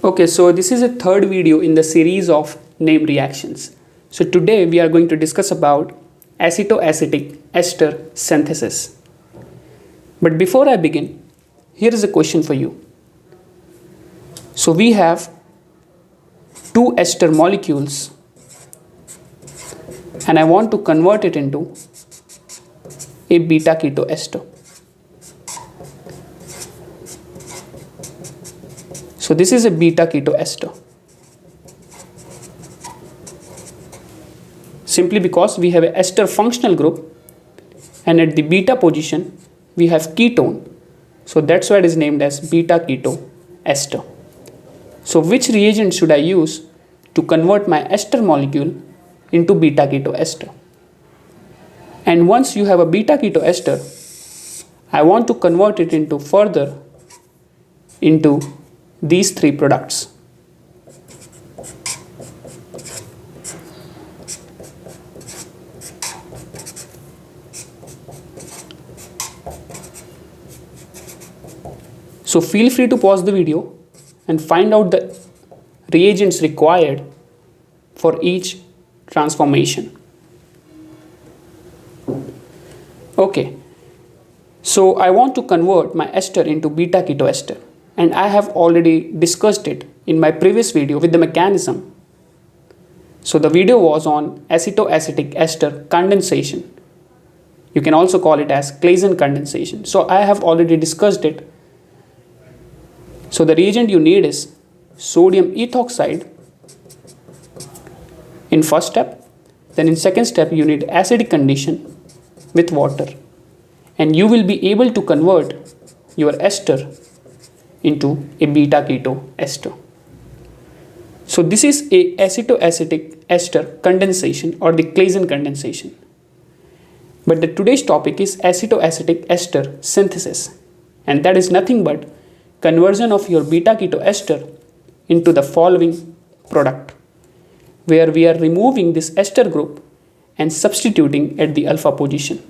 Okay, so this is a third video in the series of name reactions. So today we are going to discuss about acetoacetic ester synthesis. But before I begin, here is a question for you. So we have two ester molecules and I want to convert it into a beta keto ester. So this is a beta keto ester. Simply because we have an ester functional group and at the beta position we have ketone. So that's why it is named as beta keto ester. So which reagent should I use to convert my ester molecule into beta keto ester? And once you have a beta keto ester, I want to convert it into these three products. So feel free to pause the video and find out the reagents required for each transformation. Okay, so I want to convert my ester into beta keto ester, and I have already discussed it in my previous video with the mechanism. So the video was on acetoacetic-ester condensation. You can also call it as Claisen condensation. So I have already discussed it. So the reagent you need is sodium ethoxide in first step. Then in second step you need acidic condition with water, and you will be able to convert your ester into a beta keto ester. So this is a acetoacetic ester condensation or the Claisen condensation. But the today's topic is acetoacetic ester synthesis, and that is nothing but conversion of your beta keto ester into the following product, where we are removing this ester group and substituting at the alpha position.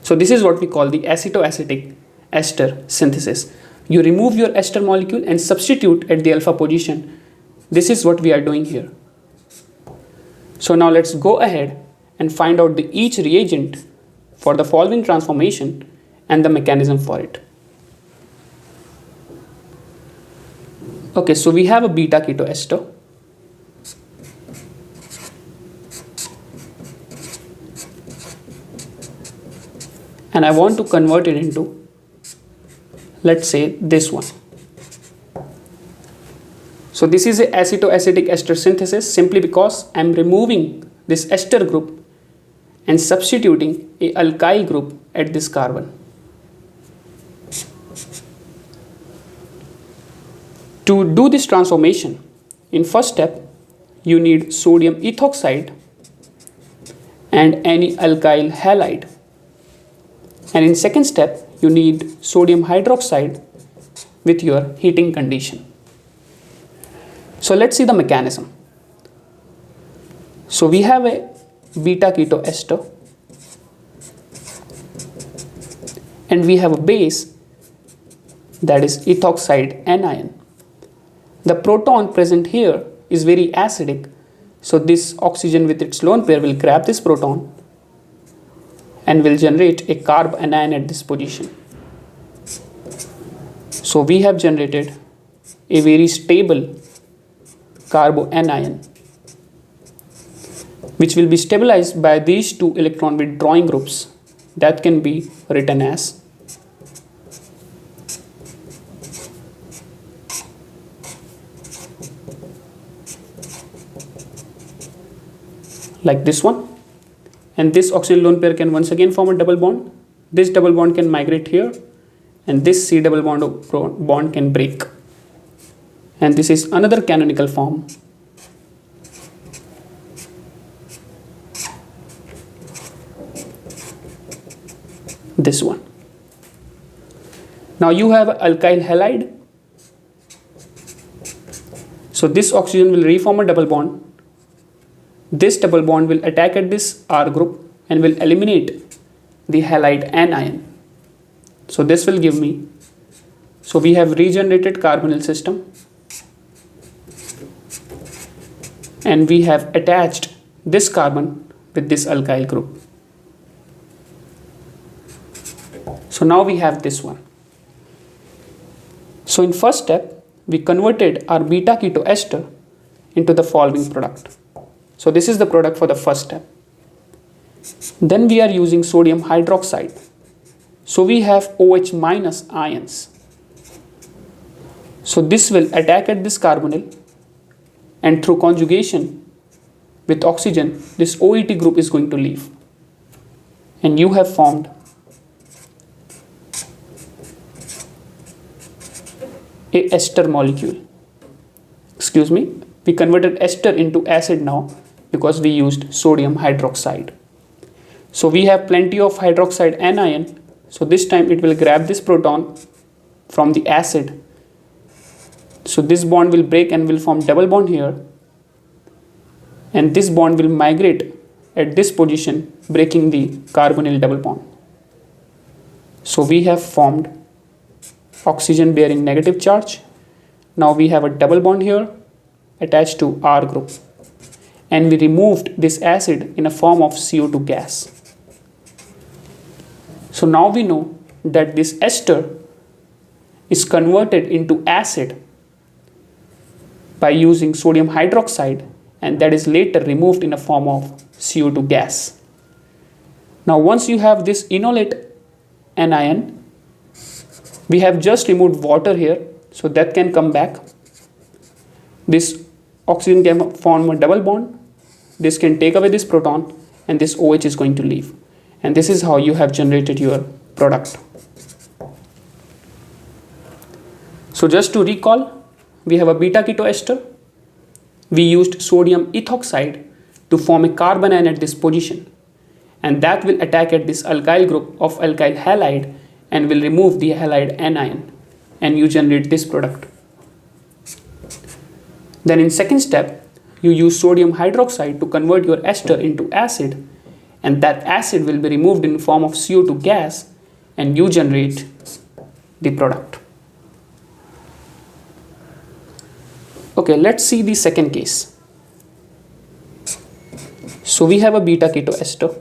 So this is what we call the acetoacetic ester synthesis. You remove your ester molecule and substitute at the alpha position. This is what we are doing here. So now let's go ahead and find out each reagent for the following transformation and the mechanism for it. Okay, so we have a beta keto ester. And I want to convert it into, let's say, this one. So this is a acetoacetic ester synthesis simply because I am removing this ester group and substituting a alkyl group at this carbon. To do this transformation, in first step you need sodium ethoxide and any alkyl halide. And in second step, you need sodium hydroxide with your heating condition. So let's see the mechanism. So we have a beta keto ester and we have a base, that is ethoxide anion. The proton present here is very acidic, so this oxygen with its lone pair will grab this proton and will generate a carb anion at this position. So we have generated a very stable carbo anion, which will be stabilized by these two electron withdrawing groups that can be written as like this one. And this oxygen lone pair can once again form a double bond. This double bond can migrate here and this C double bond can break. And this is another canonical form. This one. Now you have alkyl halide. So this oxygen will reform a double bond. This double bond will attack at this R group and will eliminate the halide anion. So this will give me So we have regenerated carbonyl system, and we have attached this carbon with this alkyl group. So now we have this one. So in first step, we converted our beta keto ester into the following product. So this is the product for the first step. Then we are using sodium hydroxide. So we have OH minus ions. So this will attack at this carbonyl, and through conjugation with oxygen, this OET group is going to leave. And you have formed a ester molecule. Excuse me, we converted ester into acid now because we used sodium hydroxide. So we have plenty of hydroxide anion. So this time it will grab this proton from the acid. So this bond will break and will form double bond here. And this bond will migrate at this position, breaking the carbonyl double bond. So we have formed oxygen bearing negative charge. Now we have a double bond here attached to R group. And we removed this acid in a form of CO2 gas. So now we know that this ester is converted into acid by using sodium hydroxide, and that is later removed in a form of CO2 gas. Now once you have this enolate anion, we have just removed water here, so that can come back. This oxygen can form a double bond. This can take away this proton, and this OH is going to leave. And this is how you have generated your product. So just to recall, we have a beta keto ester. We used sodium ethoxide to form a carbon ion at this position, and that will attack at this alkyl group of alkyl halide and will remove the halide anion, and you generate this product. Then in second step, you use sodium hydroxide to convert your ester into acid, and that acid will be removed in form of CO2 gas, and you generate the product. Okay, let's see the second case. So we have a beta keto ester,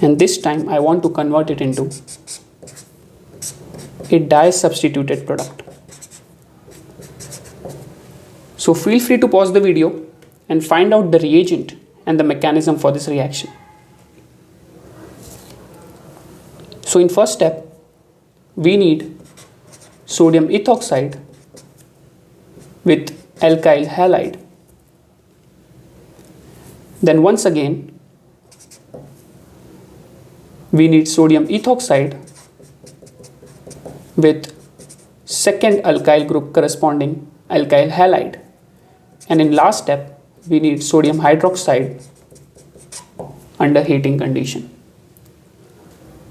and this time I want to convert it into a di-substituted product. So feel free to pause the video and find out the reagent and the mechanism for this reaction. So in first step, we need sodium ethoxide with alkyl halide. Then once again, we need sodium ethoxide with second alkyl group corresponding alkyl halide. And in last step, we need sodium hydroxide under heating condition.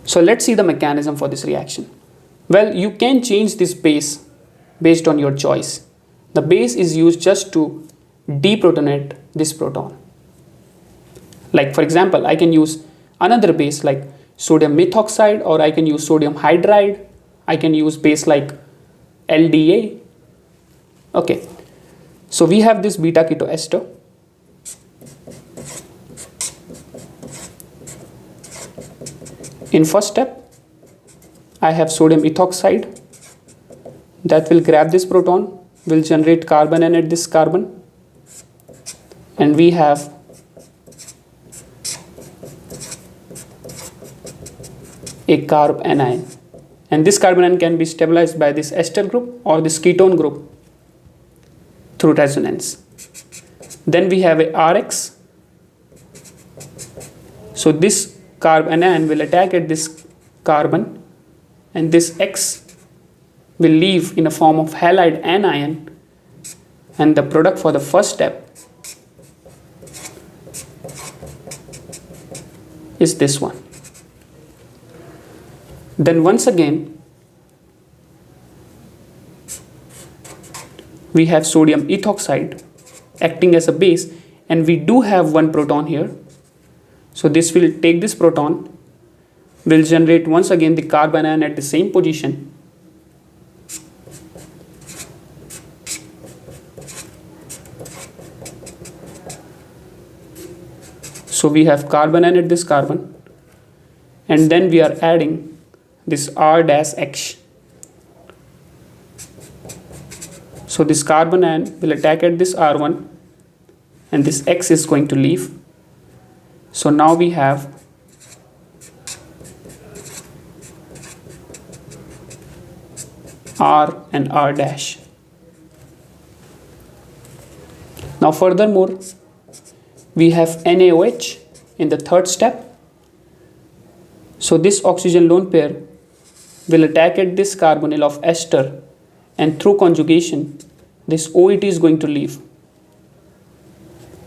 So let's see the mechanism for this reaction. Well, you can change this base based on your choice. The base is used just to deprotonate this proton. Like for example, I can use another base like sodium methoxide, or I can use sodium hydride. I can use base like LDA. Okay, so we have this beta keto ester. In first step, I have sodium ethoxide that will grab this proton, will generate carbon ion at this carbon, and we have a carb anion, and this carbon ion can be stabilized by this ester group or this ketone group through resonance. Then we have a RX. So this carb anion will attack at this carbon, and this X will leave in a form of halide anion, and the product for the first step is this one. Then once again, we have sodium ethoxide acting as a base, and we do have one proton here. So this will take this proton, will generate once again the carbon ion at the same position, So we have carbon anion at this carbon, and then we are adding this R dash X. So this carbon anion will attack at this R1 and this X is going to leave. So now we have R and R dash. Now furthermore, we have NaOH in the third step. So this oxygen lone pair will attack at this carbonyl of ester, and through conjugation this OET is going to leave.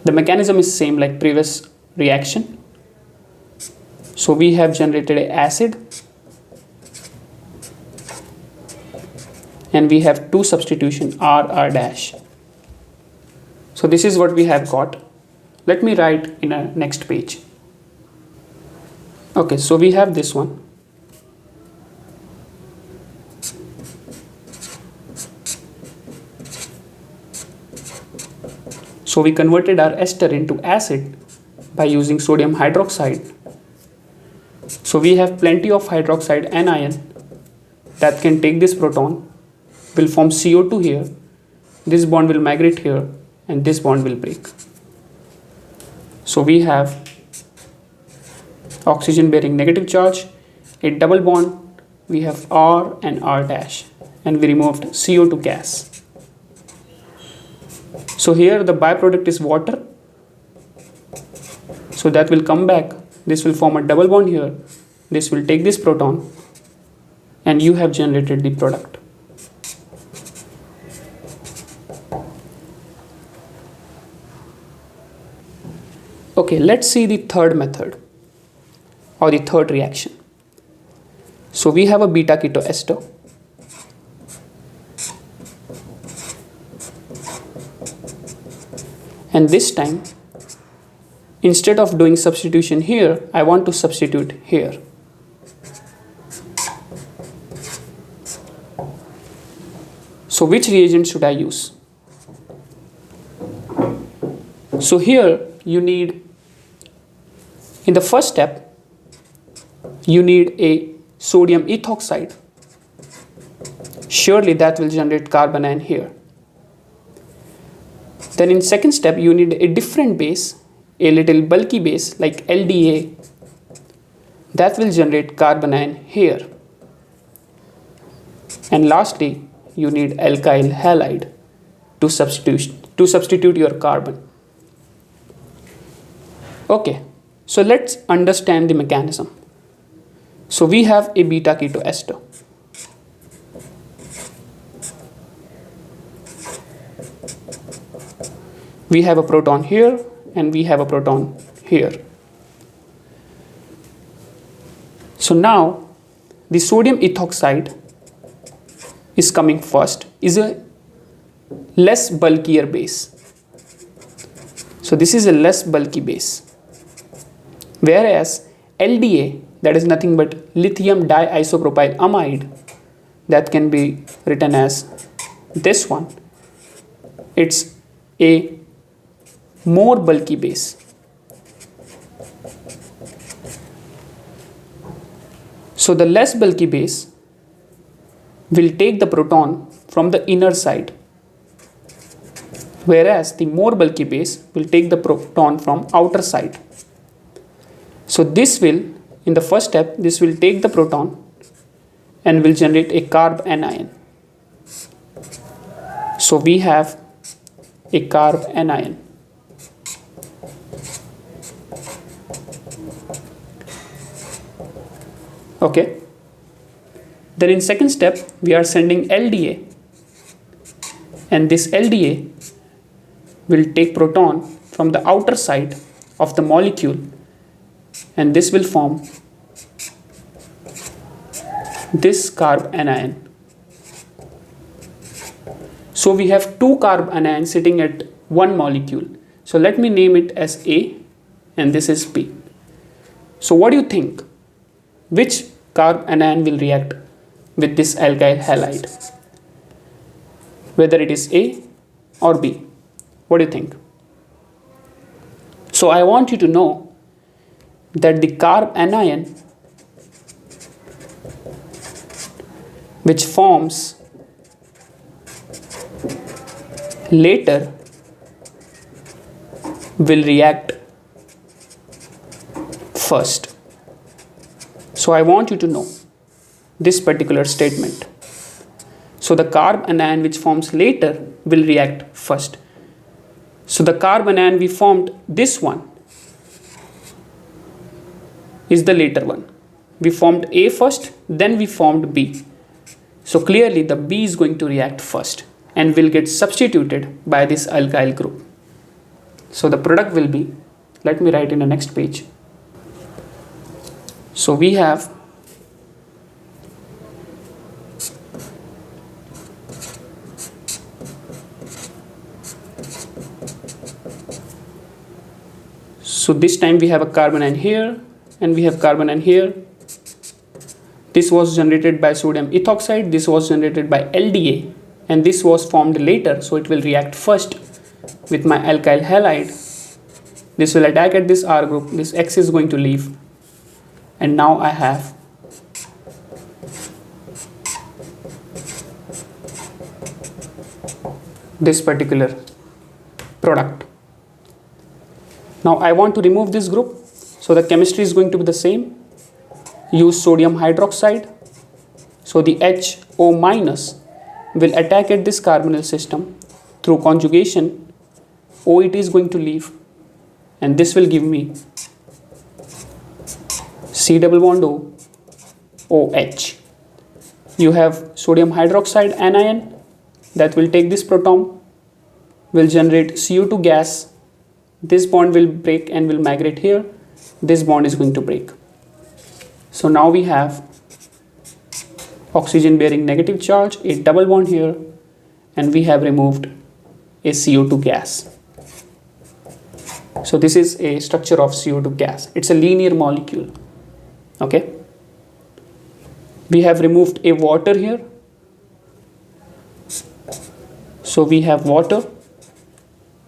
The mechanism is same like previous reaction. So we have generated an acid and we have two substitution R dash. So this is what we have got. Let me write in a next page. Okay, so we have this one. So we converted our ester into acid by using sodium hydroxide. So we have plenty of hydroxide anion that can take this proton, will form CO2 here, this bond will migrate here, and this bond will break. So we have oxygen bearing negative charge, a double bond, we have R and R dash, and we removed CO2 gas. So here the byproduct is water, so that will come back, this will form a double bond here, this will take this proton, and you have generated the product. Okay, let's see the third method or the third reaction. So we have a beta keto ester. And this time, instead of doing substitution here, I want to substitute here. So which reagent should I use? So here you need, in the first step, you need a sodium ethoxide. Surely that will generate carbon anion here. Then in second step, you need a different base, a little bulky base like LDA. That will generate carbon anion here. And lastly, you need alkyl halide to substitute your carbon. Okay, so let's understand the mechanism. So we have a beta keto ester. We have a proton here and we have a proton here. So now the sodium ethoxide is coming first, is a less bulkier base. So this is a less bulky base. Whereas LDA, that is nothing but lithium diisopropyl amide, that can be written as this one. It's a more bulky base. So the less bulky base will take the proton from the inner side, whereas the more bulky base will take the proton from outer side. So this will, in the first step, this will take the proton and will generate a carb anion. So we have a carb anion. Okay. Then in second step, we are sending LDA, and this LDA will take proton from the outer side of the molecule, and this will form this carb anion. So we have two carb anions sitting at one molecule. So let me name it as A and this is B. So what do you think? Which carb anion will react with this alkyl halide? Whether it is A or B. What do you think? So I want you to know that the carb anion which forms later will react first. So I want you to know this particular statement. So the carb anion which forms later will react first. So the carb anion we formed, this one is the later one. We formed A first, then we formed B. So clearly the B is going to react first and will get substituted by this alkyl group. So the product will be, let me write in the next page. So we have so this time we have a carbon anion here and we have carbon anion here. This was generated by sodium ethoxide, this was generated by LDA, and this was formed later, so it will react first with my alkyl halide. This will attack at this R group, this X is going to leave, and now I have this particular product. Now I want to remove this group, so the chemistry is going to be the same. Use sodium hydroxide, so the HO minus will attack at this carbonyl system. Through conjugation, OET is going to leave, and this will give me C double bond O, OH. You have sodium hydroxide anion that will take this proton, will generate CO2 gas. This bond will break and will migrate here. This bond is going to break. So now we have oxygen bearing negative charge, a double bond here, and we have removed a CO2 gas. So this is a structure of CO2 gas. It's a linear molecule. Okay. We have removed a water here. So we have water.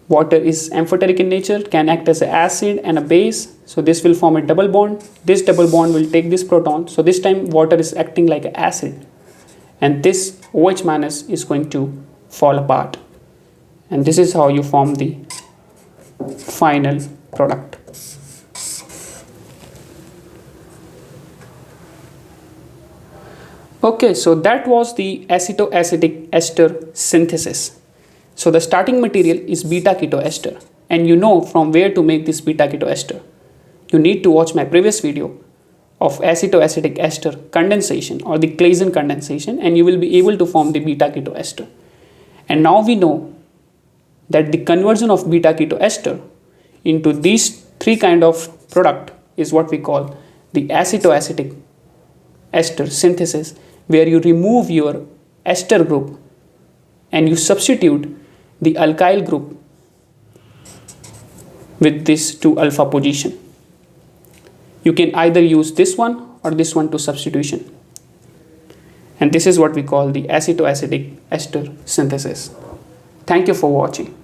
Water is amphoteric in nature, can act as an acid and a base. So this will form a double bond. This double bond will take this proton. So this time water is acting like an acid. And this OH minus is going to fall apart. And this is how you form the final product. Okay, so that was the acetoacetic ester synthesis. So the starting material is beta-ketoester, and you know from where to make this beta-ketoester. You need to watch my previous video of acetoacetic ester condensation or the Claisen condensation, and you will be able to form the beta-ketoester. And now we know that the conversion of beta-ketoester into these three kind of product is what we call the acetoacetic ester synthesis, where you remove your ester group and you substitute the alkyl group with this 2 alpha position. You can either use this one or this one to substitution. And this is what we call the acetoacetic ester synthesis. Thank you for watching.